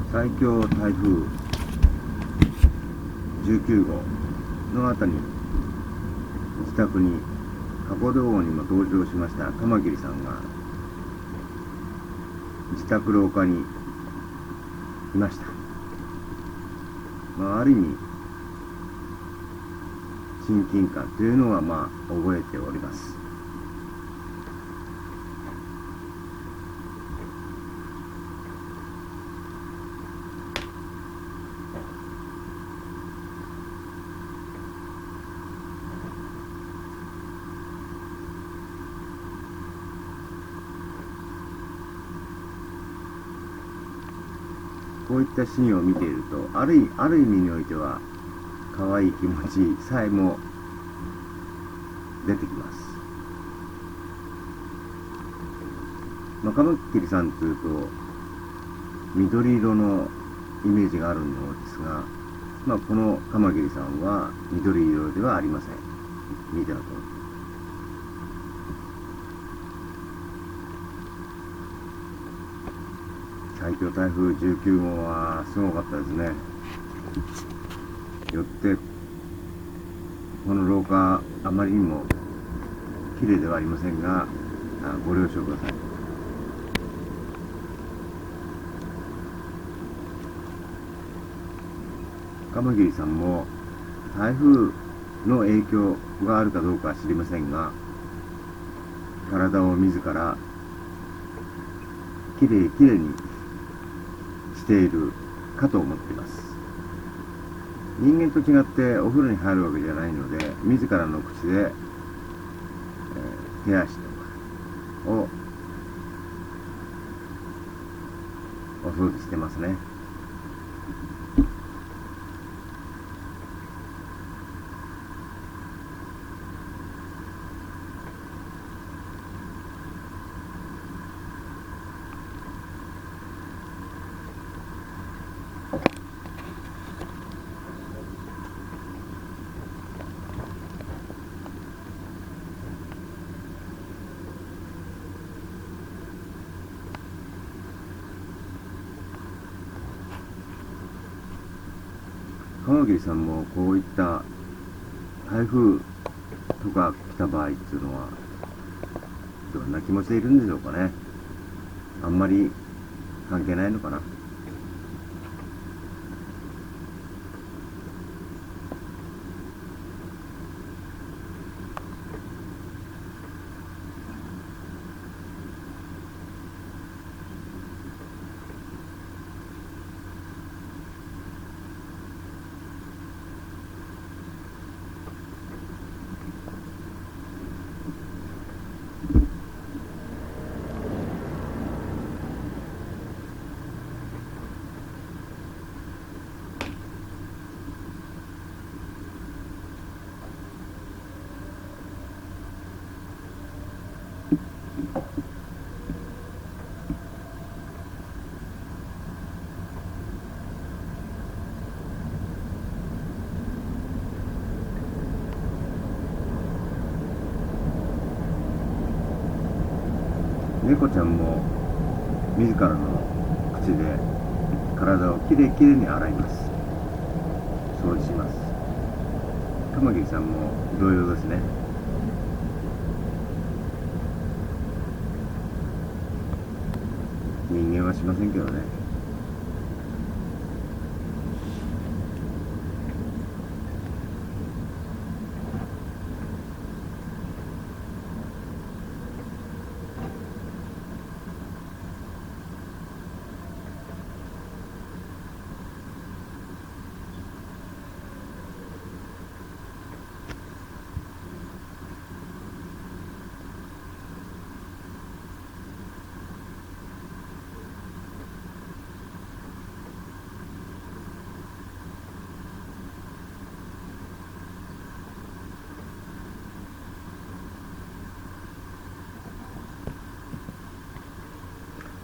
最強台風19号のあたりに自宅に加古道号にも登場しましたカマキリさんが自宅廊下にいました。ある意味親近感というのは覚えております。こういったシーンを見ていると、ある意味においては可愛い気持ちさえも出てきます。カマキリさんというと緑色のイメージがあるのですが、このカマキリさんは緑色ではありません。見ての通り。最強台風19号はすごかったですね。よってこの廊下あまりにも綺麗ではありませんが、ご了承ください。カマキリさんも台風の影響があるかどうかは知りませんが、体を自らきれいにしているかと思っています。人間と違ってお風呂に入るわけじゃないので、自らの口で、手足とかをお掃除してますね。カマキリさんもこういった台風とか来た場合っていうのはどんな気持ちでいるんでしょうかね。あんまり関係ないのかな。猫ちゃんも自らの口で体をきれいに洗います。掃除します。カマキリさんも同様ですね。人間はしませんけどね。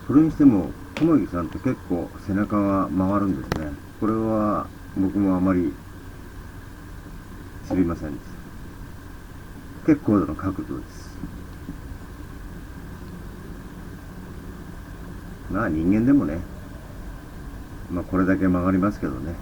それにしてもカマキリさんって結構背中が曲がるんですね。これは僕もあまり知りませんでした。結構の角度です。人間でもね、まあこれだけ曲がりますけどね、